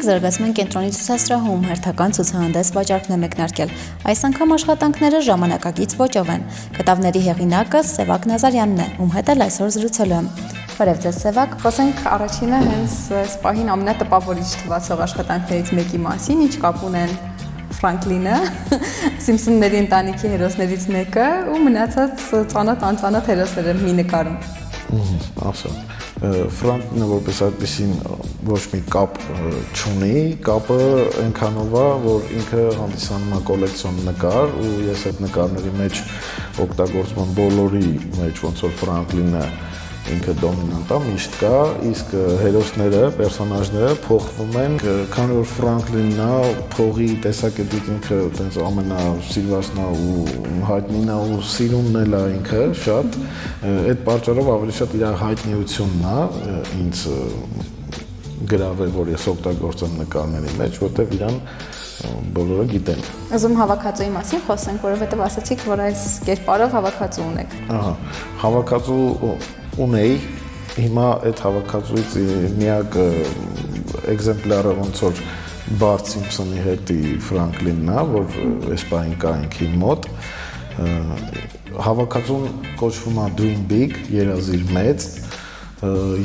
Կրոնիկ զարգացման կենտրոնի ցուցասրահում հերթական ցուցահանդես վաճառքն է մեկնարկել։ Այս անգամ աշխատանքները ժամանակակից ոճով են։ Կտավների հեղինակը Սևակ Նազարյանն է, ում հետ էլ այսօր զրուցելու եմ։ Բարև ձեզ Սևակ, խոսենք առաջինը հենց այս պահին ամենատպավորիչ թվացող աշխատանքներից մեկի մասին, ինչ կապ ունեն Ֆրանկլինը, Սիմփսոնների ընտանիքի հերոսներից մեկը ու մնացած ծանոթ հերոսները մի նկարում։ Ասա, Ֆրանկլինը որպես այդպեսին ոչ մի կապ չունի, կապը այնքանով է, որ ինքը հանդիսանում է կոլեկցիոն նկար ու ես այդ նկարների մեջ օգտագործում եմ բոլորի մեջ ոնց որ Ֆրանկլինը ինքը դոմինանտ է, միշտ կա, իսկ հերոսները, պերսոնաժները փոխվում են, քանի որ Ֆրանկլինն է, փողի տեսակետից ինքը այտենց ամենասիրվածն է ու հայտնին է ու սիրունն էլ է ինքը շատ, այդ պատճառով ավելի շատ իր հայտնիությունն է ինձ գրավել, որ ես օգտագործեմ նկարների մեջ, որտեղ իրան բոլորը գիտեն։ Ուզում հավաքածուի մասին խոսենք, որովհետև ասացիք, որ այս կերպարով հավաքածու ունեք։ Ահա, հավաքածու ունեի, հիմա այդ հավաքածուից միակ էկզեմպլյարը ոնց որ Բարտ Սիմփսոնի հետի Ֆրանկլինն է, որ այս պահին կա ինքի մոտ։ Հավաքածուն կոչվում է Dream Big, երազիր մեծ,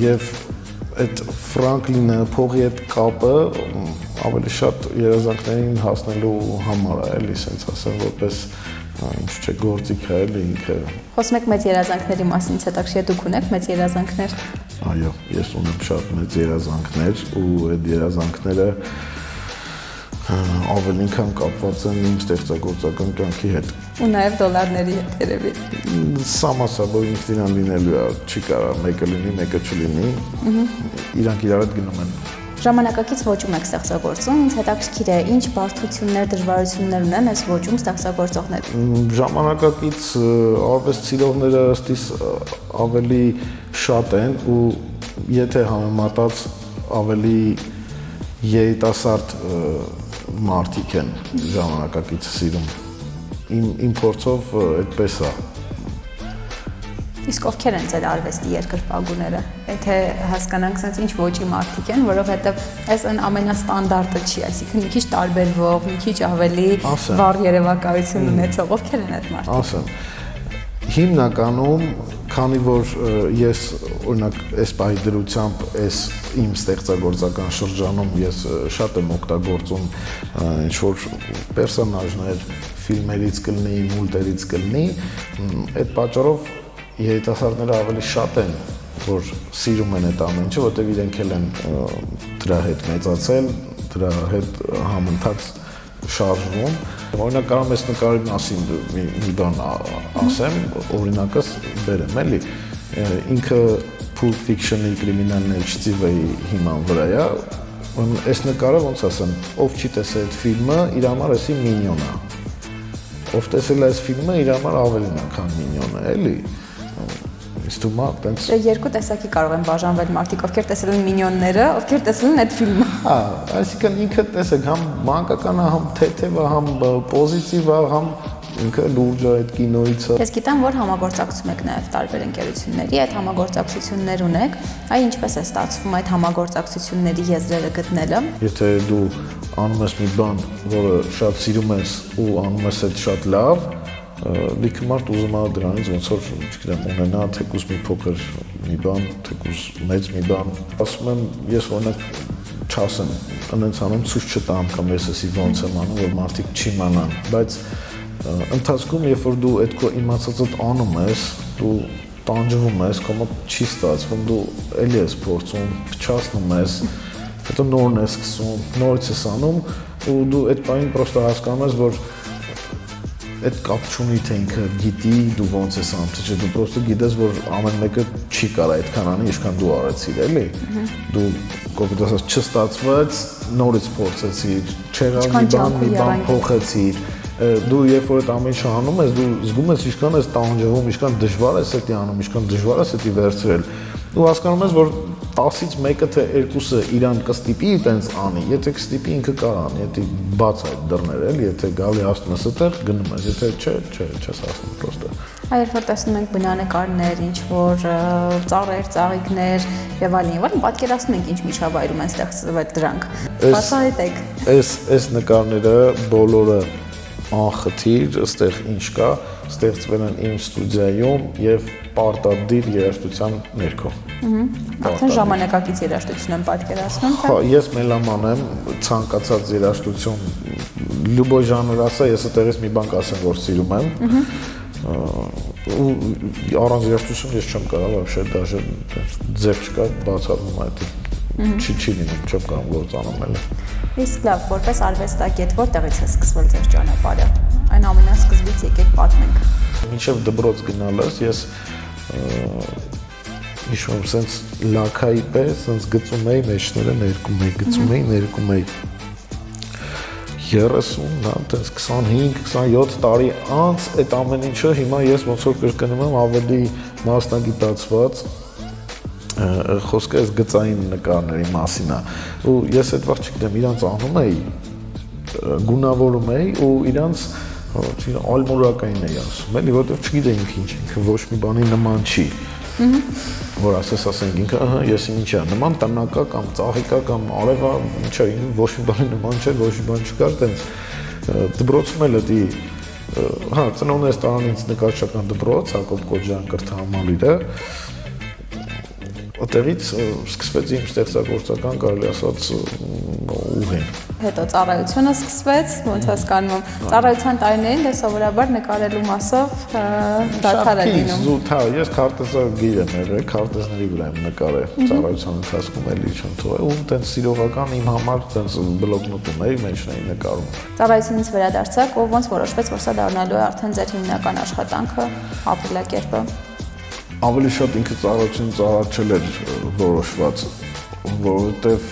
եւ այդ Ֆրանկլինը փողի այդ կապը ավելի շատ երազանքներին հասնելու համար է, էլի, ասենց ասեմ, որպես ինչ չէ, գործիք է, էլի ինքը։ Խոսում եք մեծ երազանքների մասին, հետաքրքիր դուք ունեք մեծ երազանքներ։ Այո, ես ունեմ շատ մեծ երազանքներ ու այդ երազանքները ավելին կապված են իմ ստեղծագործական կյանքի հետ։ Ու նաև դոլարների հետ երևի։ Սա մասամբ ինքն իրան լինելու է, չի կարա մեկը լինի, մեկը չլինի։ Իրանք իրար հետ գնում են։ Ժամանակակից ոճում եք ստեղծագործում, ինձ հետաքրքիր է, ինչ բարդություններ, դժվարություններ ունեն այս ոճում ստեղծագործողները։ Ժամանակակից արվեստ սիրողները ըստիս ավելի շատ են ու եթե համեմատած ավելի երիտասարդ մարդիկ են ժամանակակից սիրում։ Իմ փորձով այդպես է։ Իսկ ովքեր են ձեր արվեստի երկրպագուները, եթե հասկանանք sense ինչ ոճի մարդիկ են, որովհետև այս ամենաստանդարտը չի, այսինքն մի քիչ տարբերվող, մի քիչ ավելի վառ երևակայություն ունեցող, ովքեր են այդ մարդիկ։ Ասեմ, հիմնականում, քանի որ ես օրինակ այս պահի դրությամբ այս իմ ստեղծագործական շրջանում ես շատ եմ օգտագործում ինչ-որ պերսոնաժներ ֆիլմերից կլինի, մուլտերից կլինի, այդ պատճառով երիտասարդները ավելի շատ են, որ սիրում են այդ ամեն ինչը, որտեղ իրենք էլ են դրա հետ մեծացել, դրա հետ համընթաց շարժվում։ Օրինակ կարող եմ այս նկարի մասին մի բան ասեմ, օրինակս բերեմ, էլի, ինքը Pulp Fiction-ի կրիմինալների չծիվեի հիման վրա է, այս նկարը ոնց ասեմ, ով չի տեսել այդ ֆիլմը, իր համար էսի մինյոն է, ով տեսել այս ֆիլմը, իր համար ավելին է, քան մինյոնը, էլի։ Իստումա, տենց երկու տեսակի կարող են բաժանվել մարդիկ, ովքեր տեսել են մինյոնները, ովքեր տեսել են այդ ֆիլմը։ Հա, այսինքն ինքը տեսեք, համ մանկական է, համ թեթև է, համ պոզիտիվ է, համ ինքը լուրջ է այդ կինոից։ Ես գիտեմ, որ համագործակցում եք նաև տարբեր ընկերությունների, այդ համագործակցություններ ունեք, այ ինչպես է ստացվում այդ համագործակցությունների եզրերը գտնելը։ Եթե դու անում ես մի բան, որը շատ սիրում ես ու անում ես այդ շատ լավ, լիքը մարդ ուզում է դրանից ոնց որ, չգիտեմ, ունենա թեկուզ մի փոքր մի բան, թեկուզ մեծ մի բան։ Ասում եմ, ես օրինակ չասեմ, այնց անում ցույց չտամ կամ ես էսի ոնց եմ անում, որ մարդիկ չիմանան, բայց ընթացքում երբ որ դու այդ քո իմացածդ անում ես, դու տանջվում ես, կամ չի ստացվում, դու էլի ես փորձում, փչացնում ես, հետո նորն ես սկսում, նորից ես անում ու դու այդ բանին պրոստը հասկանում ես, որ այդ կապ չունի թե ինքը գիտի դու ոնց ես անում, թե չէ, դու պրոստը գիտես, որ ամեն մեկը չի կարա այդքան անի, ինչքան դու արեցիր, էլի։ Դու կոպիտ ասած չստացված, նորից փորձեցիր, չեղավ մի բան փոխեցիր։ Դու երբ որ այդ ամեն ինչը անում ես, դու զգում ես ինչքան ես տանջվում, ինչքան դժվար է դա անում, ինչքան դժվար է դա վերցրել։ Դու հասկանում ես, որ 10-ից մեկը թե երկուսը իրան կստիպի այտենց անի, եթե կստիպի ինքը կարող անի, եթե բաց այդ դռները, էլի, եթե գալի հասնում ես այդտեղ գնում ես, եթե չես հասնում պրոստը։ Այ երբ որ տեսնում ենք բնանկարներ, ինչ որ ծառեր, ծաղիկներ եւ այլն, պատկերացնում ենք ինչ միջավայրում են ստեղծվել դրանք։ Բացահայտեք։ Այս նկարները բոլորը անխտիր, այստեղ ինչ կա, ստեղծվել են իմ ստուդիայում եւ պարտադիր երաժշտության ներքո։ Արդեն ժամանակակից երաժշտություն եմ պատկերացնում, թե։ Հա, ես մելոման եմ, ցանկացած երաժշտություն, լյուբոյ ժանր ասա, ես այդտեղից մի բան կասեմ, որ սիրում եմ։ Ու առանց երաժշտություն ես չեմ կարող вообще даже ձև չկա բացառում այդ չի լինում, չեմ կարող գործ անել էլ։ Իսկ լավ, որպես արվեստագետ որտեղից է սկսվել ձեր ճանապարհը։ Այն ամենասկզբից եկեք պատմենք։ Մինչև դպրոց գնալս ես հիշում եմ, սենց լաքայի պես, սենց գծում էի մեջները ներկում էի, գծում էի 30, տենց 25-27 տարի անց այդ ամեն ինչը հիմա ես ոնց որ կրկնում եմ ավելի մասնագիտացված խոսքը այս գծային նկարների մասին է ու ես այդ վաղ չգիտեմ իրանց անում էի գունավորում էի ու իրանց ալմորակային էի ասում էլի որտեղ չգիտեինք ինչ ինքը ոչ մի բանի նման չի որ ասենք ինքը ես ինչա նման տնակա կամ ծաղիկա կամ արևա ինչա ոչ մի բանի նման չէ ոչ մի բան չկար տենց դպրոցում էլ էդի հա ծնողներս տարան ինձ նկարչական դպրոց Հակոբ Կոջյան կրթահամալիրը Այդտեղից սկսվեց իմ ստեղծագործական կարելի ասած ուղին։ Հետո ծառայությունը սկսվեց, ոնց հասկանում եմ, ծառայության տարիներին դե սովորաբար նկարելու մասով դադար է լինում։ Զուտ, հա, ես քարտեզագիր եմ եղել, քարտեզների վրա եմ նկարել, ծառայության ընթացքում էլի չեմ թողել, ու տենց սիրողական իմ համար տենց բլոկնոտում էի, մեջն էի նկարում։ Ծառայությունից վերադարձաք, ով ոնց որոշվեց, որ սա դառնալու է արդեն ձեր հիմնական աշխատանքը, ապրելակերպը։ Ավելի շատ ինքը ծառայությունից առաջել էր որոշված, որովհետև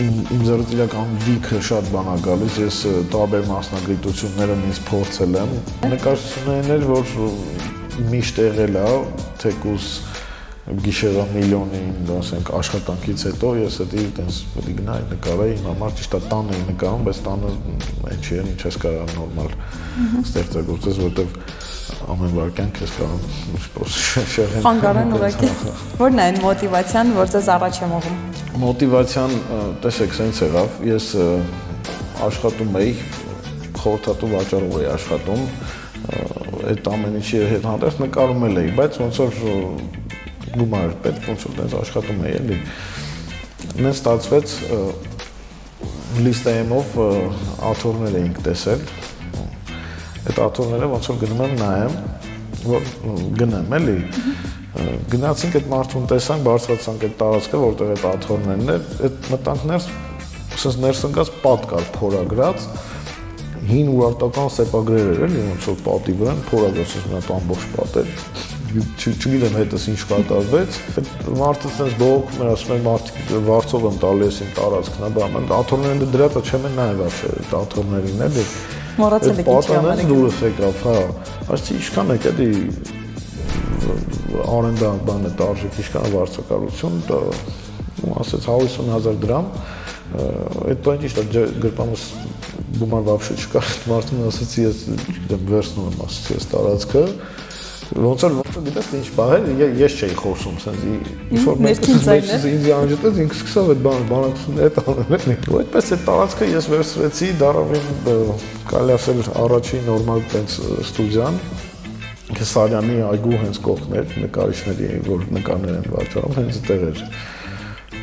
իմ ձեռից իրական լիքը շատ բան է գալիս, ես տարբեր մասնագիտությունները ինձ փորձել եմ։ Նկարչությունն էր, որ միշտ եղել է, թեկուզ գիշերը միլիոնին, ասենք, աշխատանքից հետո ես էդի տենց պետք գնայի նկարեի, իմ համար ճիշտ է տան էի նկարում, բայց տանը այն չի, ինչ ես կարող նորմալ ստեղծագործես, որովհետև ամեն վարքյան քեզ կարող շեղեն։ Խանգարեն ուղղակի։ Որն է այն մոտիվացիան, որ ձեզ առաջ է մղում։ Մոտիվացիան, տեսեք, սենց եղավ, ես աշխատում էի, խորհրդատու վաճառով էի աշխատում, այդ ամեն ինչի հետ հանդերձ նկարում էի, բայց ոնց որ գումար պետք, ոնց որ դες աշխատում էի, էլի։ Նենց ստացվեց լիստայեմով աթոռներ էինք տեսել, այդ աթոռները ոնց որ գնում եմ նայեմ, որ գնեմ էլի, գնացինք այդ մարդուն տեսանք, բարձրացանք այդ տարածքը, որտեղ այդ աթոռներն էր, այդ մտանք ներս ընկած պատ կար փորագրած, հին ուրարտական սեպագրեր էր էլի, ոնց որ պատի վրա փորագրած այդ ամբողջ պատեր, չգիտեմ հետս ինչ կատարվեց, այդ մարդը սենց բողոքում էր, ասում էր մարդիկ վարձով եմ տալիս իմ տարածքն, բան, աթոռներն դրած չեմ նայել вообще այդ աթոռներին էլի, Մոռացել եք ինչի համար եք։ Դուրս եկավ, հա, ասեցի ինչքան եք էլի արենդա բանը տարժեք, ինչքան է վարձակալություն, ու ասեց 150,000 դրամ, այդ բանը ճիշտ է գրպանս գումար вообще չկար, մարդուն ասեցի ես գիտեմ վերցնում եմ, ասեցի ես տարածքը, ոնց որ գիտես ինչ բան էր, ես չէի խոսում, սենց ինֆորմացիա ինձ անջատեց, ինքը սկսավ այդ բանակցությունները այդ անել, ու այդպես այդ տարածքը ես վերցրեցի, դարավին կարելի ասել առաջին նորմալ տենց ստուդիան, Սարյանի այգու հենց կողքն էր, նկարիչների, որ նկարներ են վաճառում, հենց այդտեղ էր։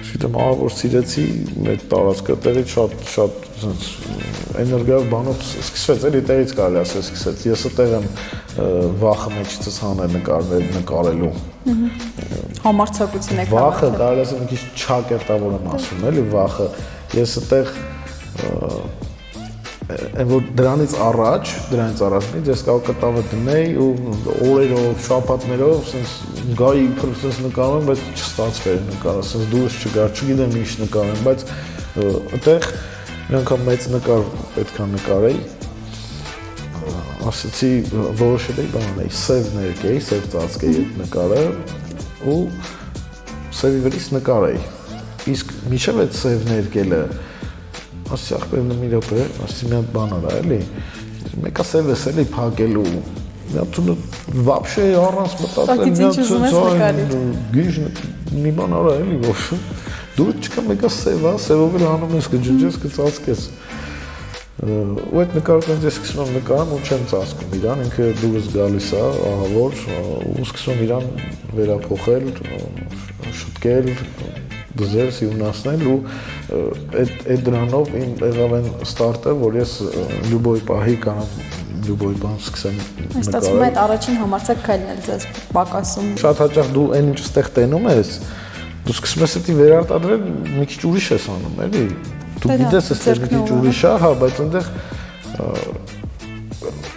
Գիտեմ, որ սիրեցի այդ տարածքը, տեղից շատ էներգիայով բանով սկսվեց, էլի տեղից կարելի ասել սկսեց։ Ես այդտեղ եմ վախը մեջիցս հանել նկարելու։ Համարձակություն եք հավաքել։ Վախը կարելի ասել մի քիչ չակերտավոր եմ ասում, էլի վախը։ Ես այդտեղ Այն որ դրանից առաջ ես կարող կտավը դնեի ու օրերով, շաբաթներով սենց գայի սենց նկարում, բայց չստացվեր նկարը, սենց դուրս չգար, չգիտեմ ինչ նկարեմ, բայց այդտեղ մի անգամ մեծ նկար պետք է նկարեի, ասեցի որոշել էի բան էի, սև ներկեի, սև ծածկեի այդ նկարը ու սևի վրից նկարեի։ Իսկ միջև այդ սևն երկելը, ասի ախպերն մի րոպե, ասի մի հատ բան արա, էլի։ Մեկը սև ես էլի փակելու։ Մի հատ вообще առանց մտածել, գիժ մի բան արա էլի, ոչ։ Դու չկա մեկը սև է, սևով էլ անում ես, կջնջես, կծածկես։ Ու այդ նկարը ես սկսում եմ նկարում ու չեմ ծածկում իրան, ինքը դուրս գալիս է, ահավոր, ու սկսում եմ իրան վերափոխել, շտկել, դզել, սիրունացնել ու այդ դրանով իմ եղավ այն ստարտը, որ ես լյուբոյ պահի կամ լյուբոյ բան սկսեմ նկարել։ Ստացվում է այդ առաջին համարձակ քայլն էլ ձեզ պակասում։ Շատ հաճախ դու այն ինչ ստեղ տենում ես, դու սկսում ես դա վերարտադրել, մի քիչ ուրիշ ես անում, էլի։ Դու գիտես, ես մի քիչ ուրիշ է, հա, բայց այնտեղ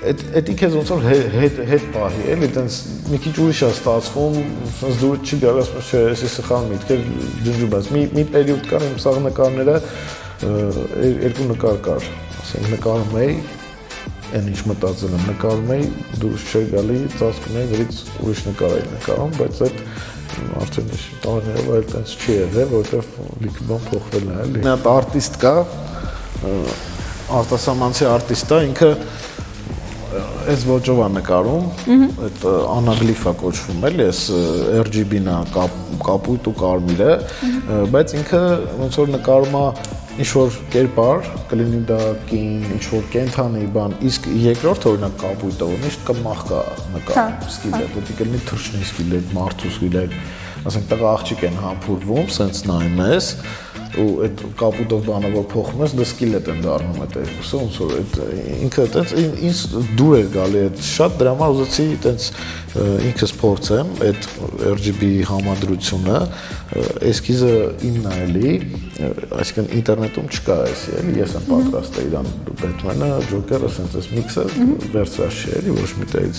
Էդի քեզ ոնց որ հետ պահի, էլի, տենց մի քիչ ուրիշ է ստացվում, sense դու չի գալ, ասում ես, չէ, էսի սխալ միտքեր ջնջում ես։ Մի պերիոդ կար իմ սաղ նկարները, երկու նկար կար, ասենք նկարում էի, այն ինչ մտածել եմ, նկարում էի, դուրս չէր գալի, ծածկում էի, դրից ուրիշ նկար էի նկարում, բայց այդ արդեն տարիներով այլ տենց չի եղել, որովհետև լիքը բան փոխվել է, էլի։ Մի հատ արտիստ կա, արտասահմանցի արտիստ է, ինքը այս ոճով է նկարում, այդ անագլիֆա կոչվում էլի, այս RGB-ն է, կապույտ ու կարմիր է, բայց ինքը ոնց որ նկարում է ինչ-որ կերպար, կլինի դա կին, ինչ-որ կենթանի բան, իսկ երկրորդ օրինակ կապույտը ունի, կմախ կա նկարում, սկիլետ, դա կլինի թռչնի սկիլետ, մարդու սկիլետ, ասենք տղա աղջիկ են համբուրվում, սենց նայում ես, ու այդ կապուտով բանը որ փոխում ես, դա սկիլետ են դառնում այդ երկուսը, ոնց որ այդ ինքը այդպես ինձ դուր էր գալի այդ շատ, դրա համար ուզեցի այդպես ինքս փորձեմ այդ RGB համադրությունը, էսքիզը իմն է էլի, այսինքն ինտերնետում չկա էսի էլի, ես եմ պատրաստել իրան Բեթմենը, Ջոկերը, սենց այս միքսը վերցրած չի էլի, ոչ մի տեղից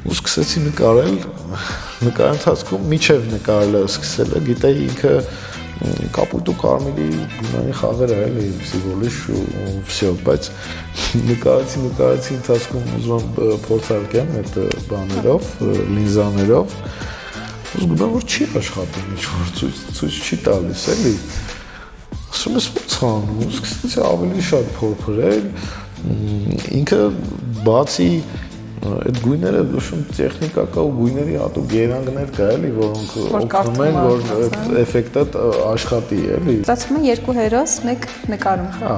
ու սկսեցի նկարել, նկարի ընթացքում միջև նկարելը սկսելը, գիտեի ինքը կապույտ ու կարմիրի գունային խաղեր է էլի, սիվոլիշ ու վսյո, բայց նկարեցի ընթացքում ուզում փորձարկեմ այդ բաներով, լինզաներով, ուզում եմ, որ չի աշխատում ինչ-որ ցույց չի տալիս էլի, ասում ես ոնց անում, սկսեցի ավելի շատ փորփրել, ինքը բացի այդ գույները դուշում տեխնիկա կա ու գույների հատուկ գերանգներ կա էլի, որոնք օգնում են, որ այդ էֆեկտը աշխատի էլի։ Ստացվում է երկու հերոս, մեկ նկարում։ Հա,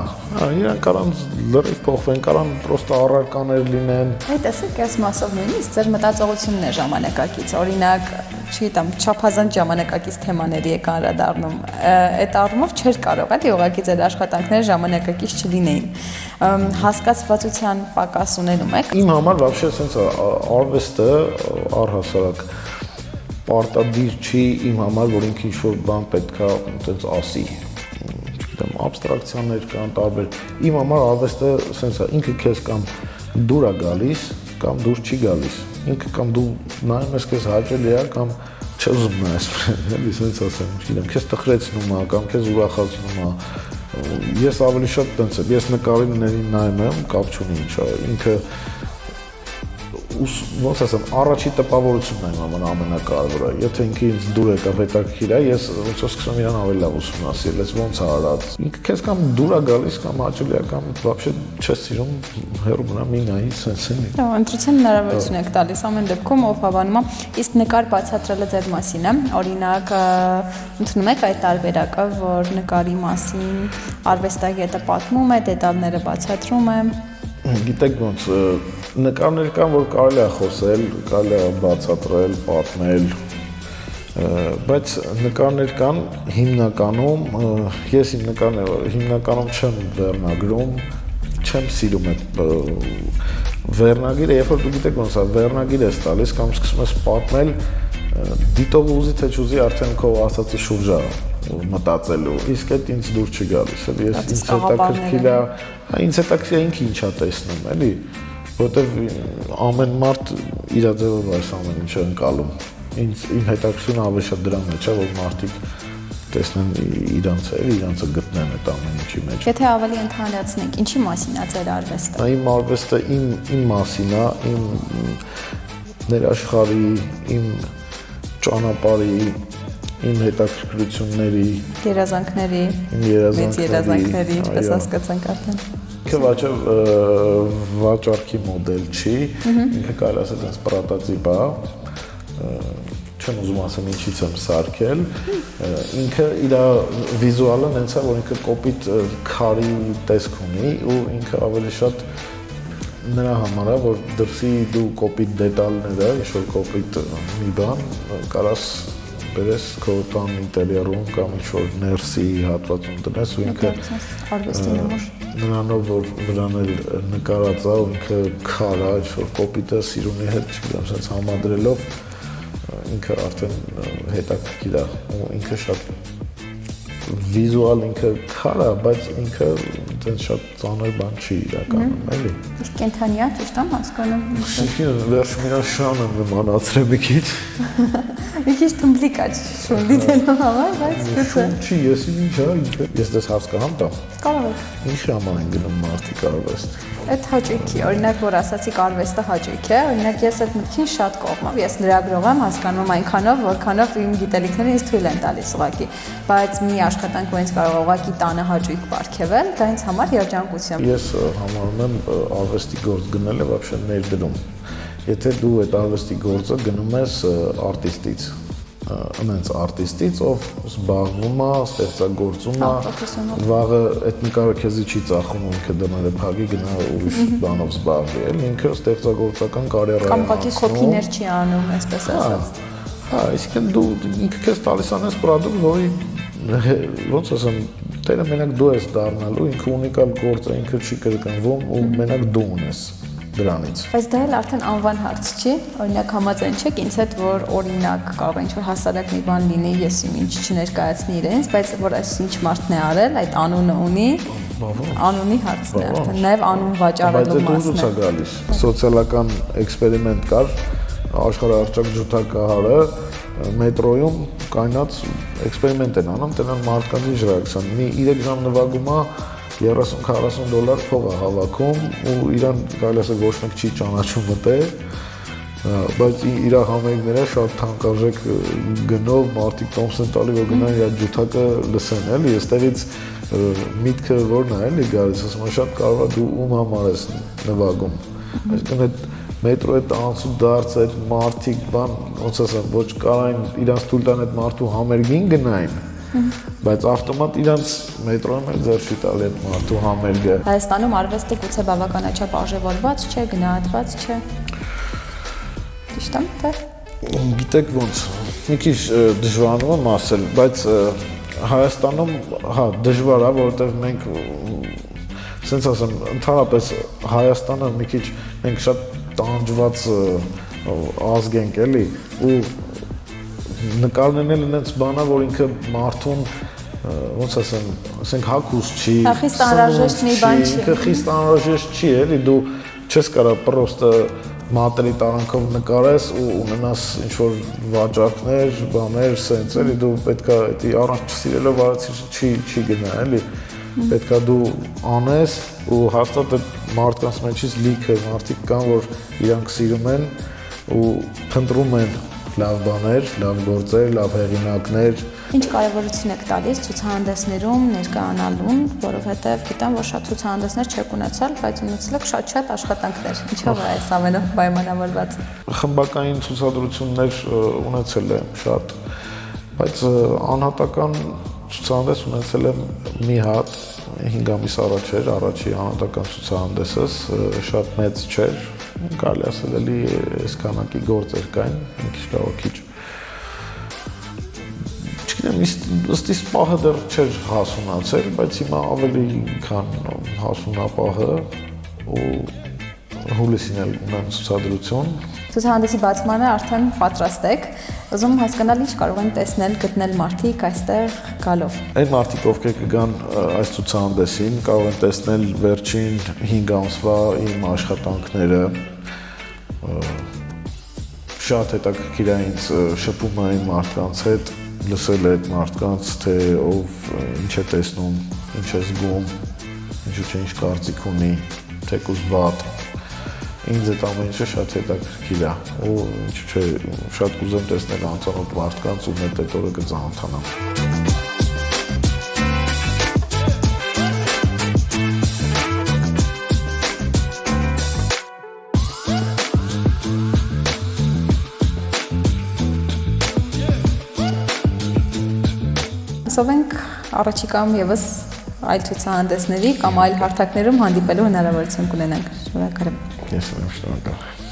իրանք կարան լրիվ փոխվեն, կարան պրոստը առարկաներ լինեն։ Այդ տեսեք, այս մասով նույնիսկ ձեր մտածողությունն է ժամանակակից, օրինակ, չգիտեմ, չափազանց ժամանակակից թեմաների եք անդրադառնում։ Այդ առումով չէր կարող, էլի, ուղղակի ձեր աշխատանքները ժամանակակից չլինեին։ Հասկացվածության պակաս ունենում եք։ Իմ համար вообще sense արվեստը առհասարակ պարտադիր չի իմ համար, որ ինքը ինչ-որ բան պետքա այդպես ասի։ Չգիտեմ, աբստրակցիաներ կան տարբեր։ Իմ համար արվեստը sense ինքը քեզ կամ դուր է գալիս, կամ դուր չի գալիս։ Ինքը կամ դու նայում ես քեզ հաճելի է, կամ չուզում նայես, էլի sense ասեմ, չգիտեմ, քեզ տխրեցնում է, կամ քեզ ուրախացնում է։ Ես ավելի շատ տենց եմ, ես նկարիներին նայում եմ, կապ չունի ինչ է, ինքը ոնց ասեմ, առաջի տպավորությունն է իմ համար ամենակարևորը, եթե ինքը ինձ դուր է կամ հետաքրքիր է, ես ոնց որ սկսում իրան ավելի լավ ուսումնասիրել, ես ոնց է արած, ինքը քեզ կամ դուր է գալիս, կամ հաճելի է, կամ вообще չես սիրում հեռու մնա մի նայի, սենց էլի։ Դա ընտրության հնարավորություն եք տալիս ամեն դեպքում, ով հավանում է, իսկ նկար բացատրելը ձեր մասին է, օրինակ ընդունում եք այդ տարբերակը, որ նկարի մասին արվեստագետը պատմում է, դետալները բացատրում է։ Գիտեք ոնց, նկարներ կան, որ կարելի է խոսել, կարելի է բացատրել, պատմել, բայց նկարներ կան հիմնականում, ես իմ նկարները հիմնականում չեմ վերնագրում, չեմ սիրում այդ վերնագիրը, երբ որ դու գիտեք ոնց է, վերնագիր ես տալիս կամ սկսում ես պատմել, դիտողը ուզի թե չուզի արդեն քո ասածի շուրջ է մտածելու, իսկ այդ ինձ դուր չի գալիս, էլի ես ինձ հետաքրքիր է, ինձ հետաքրքիր է ինքը ինչա տեսնում, էլի, որովհետև ամեն մարդ իր ձևով այս ամեն ինչը ընկալում, իմ հետաքրքրությունը ավելի շատ դրա մեջ է, որ մարդիկ տեսնեն իրանց էլ, իրանցը գտնեն այդ ամեն ինչի մեջ։ Եթե ավելի ընդհանրացնենք, ինչի մասին է ձեր արվեստը։ Իմ արվեստը իմ մասին է, իմ ներաշխարհի, իմ ճանապարհի, իմ հետաքրքրությունների, երազանքների, մեծ երազանքների, ինչպես հասկացանք արդեն։ Ինքը վաճառքի մոդել չի, ինքը կարելի ասել այնպես պրոտոտիպ է, չեմ ուզում ասեմ ինչից եմ սարքել, ինքը իր վիզուալը նենց է, որ ինքը կոպիտ քարի տեսք ունի ու ինքը ավելի շատ նրա համար է, որ դրսի դու կոպիտ դետալները, ինչ-որ կոպիտ մի բան կարաս բերես քո տան ինտերիերում կամ ինչ-որ ներսի հատվածում դնես ու ինքը նրանով, որ վրան էլ նկարած է ու ինքը քար է, ինչ-որ կոպիտը սիրունի հետ, չգիտեմ, սենց համադրելով ինքը արդեն հետաքրքիր է ու ինքը շատ վիզուալ ինքը քար է, բայց ինքը այդպես շատ ծանր բան չի իրականում, էլի։ Իսկ կենթանի է, ճիշտ եմ հասկանում։ Վերջում իրան շան եմ նմանացրել մի քիչ։ Մի քիչ թմբլիկ է շուն դիտելու համար, բայց գուցե։ Չի, ես ինչ է, ես դες հասկանամ դա։ Կարող եք։ Ինչ ժամանակ են գնում մարդիկ արվեստ։ Այդ հաճույքի, օրինակ, որ ասացիք արվեստը հաճույք է, օրինակ ես այդ մտքին շատ կողմ եմ։ Ես լրագրող եմ, հասկանում այնքանով, որքանով իմ գիտելիքները ինձ թույլ են տալիս ուղղակի, բայց մի աշխատանք, որ ինձ կարող է ուղղակի տանը հաճույք պարգևել, դա ինձ համար երջանկություն։ Ես համարում եմ արվեստի գործ գնելը вообще ներդրում։ Եթե դու այդ արվեստի գործը գնում ես արտիստից, այնց արտիստից, ով զբաղվում է, ստեղծագործում է, վաղը այդ նկարը քեզի չի ծախում, ինքը դնել է փագի գնա ուրիշ բանով զբաղվի, էլ ինքը ստեղծագործական կարիերա է կամ ուղղակի կոպիներ չի անում, այսպես ասած։ Հա, այսինքն դու ինքը քեզ տալիս անես պրոդուկտ, որի ոնց ասեմ, տերը մենակ դու ես դառնալու, ինքը ունիկալ գործ է, ինքը չի կրկնվում ու մենակ դու ունես դրանից։ Բայց դա էլ արդեն անվան հարց չի, օրինակ համաձայն չեք ինձ հետ, որ օրինակ կարող է ինչ-որ հասարակ մի բան լինի, ես ինչ չներկայացնի իրենց, բայց որ այս ինչ մարդն է արել, այդ անունը ունի, անունի հարցն է արդեն, նաև անուն վաճառելու մասն է։ Բայց դա գալիս։ Սոցիալական էքսպերիմենտ կար, աշխարհահռչակ ջութակահարը մետրոյում կայնած էքսպերիմենտ են անում, տենան մարդկանց ժրակցան։ Մի 3 ժամ նվագում է $30-40 փող է հավաքում ու իրան կարելի ասել ոչ մեկ չի ճանաչում մտել, բայց իր համերգները շատ թանկարժեք գնով մարդիկ տոմս են տալի, որ գնան իր ջութակը լսեն, էլի, այստեղից միտքը որն է, էլի, գալիս, ասում եմ, շատ կարող է դու ում համար ես նվագում, այսինքն այդ մետրոյի տանցու դարձ այդ մարդիկ բան, ոնց ասեմ, ոչ կարային իրանց թույլ տան այդ մարդու համերգին գնային, բայց ավտոմատ իրանց մետրոյում էլ ձեռ չի տալի այդ մարդու համերգը։ Հայաստանում արվեստը գուցե բավականաչափ արժևորված չէ, գնահատված չէ։ Ճիշտ եմ, թե։ Գիտեք ոնց, մի քիչ դժվարանում եմ ասել, բայց Հայաստանում, հա, դժվար է, որովհետև մենք, ասենց ասեմ, ընդհանրապես Հայաստանը մի քիչ մենք շատ տանջված ազգ ենք, էլի, ու նկարներն էլ այնպես բանա, որ ինքը մարդուն ոնց ասեմ, ասենք հագուստ չի, խիստ անհրաժեշտ մի բան չի։ Ինքը խիստ անհրաժեշտ չի, էլի դու չես կարող պրոստը մատերի տարանքով նկարես ու ունենաս ինչ-որ վաճառքներ, բաներ, սենց, էլի դու պետքա էդի առանց չսիրելով արածի չի գնա, էլի պետքա դու անես ու հաստատ այդ մարդկանց մեջից լիքը մարդիկ կան, որ իրանք սիրում են ու փնտրում են լավ բաներ, լավ գործեր, լավ հեղինակներ։ Ինչ կարևորություն եք տալիս ցուցահանդեսներում ներկայանալուն, որովհետև գիտեմ, որ շատ ցուցահանդեսներ չեք ունեցել, բայց ունեցել եք շատ աշխատանքներ։ Ինչով է այս ամենը պայմանավորված։ Խմբակային ցուցադրություններ ունեցել եմ շատ, բայց անհատական ցուցահանդես ունեցել եմ մի հատ 5 ամիս առաջ էր, առաջի անհատական ցուցահանդեսս, շատ մեծ չէր, կարելի ասել էլի այս քանակի գործեր կային, մի քիչ կարող քիչ։ Չգիտեմ, ըստ իս պահը դեռ չէր հասունացել, բայց հիմա ավելի քան հասունապահը ու հուլիսին էլ ունեմ ցուցադրություն։ Ցուցահանդեսի բացմանը արդեն պատրաստ եք, ուզում հասկանալ ինչ կարող են տեսնել, գտնել մարդիկ այստեղ գալով։ Այն մարդիկ, ովքեր կգան այս ցուցահանդեսին, կարող են տեսնել վերջին 5 ամսվա իմ աշխատանքները։ Շատ հետաքրքիր է ինձ շփում այն մարդկանց հետ, լսել այդ մարդկանց, թե ով ինչ է տեսնում, ինչ է զգում, ինչու՞ չէ ինչ կարծիք ունի, թեկուզ վատ։ ինձ այդ ամեն ինչը շատ հետաքրքիր է ու ինչ չէ, շատ կուզեմ տեսնել անծանոթ մարդկանց ու մեծ այդ օրը կծանոթանամ։ Հուսով ենք առաջիկայում եւս այլ ցուցահանդեսների կամ այլ հարթակներում հանդիպելու հնարավորություն կունենանք։ Շնորհակալ եմ։ Ես եմ շնորհակալ։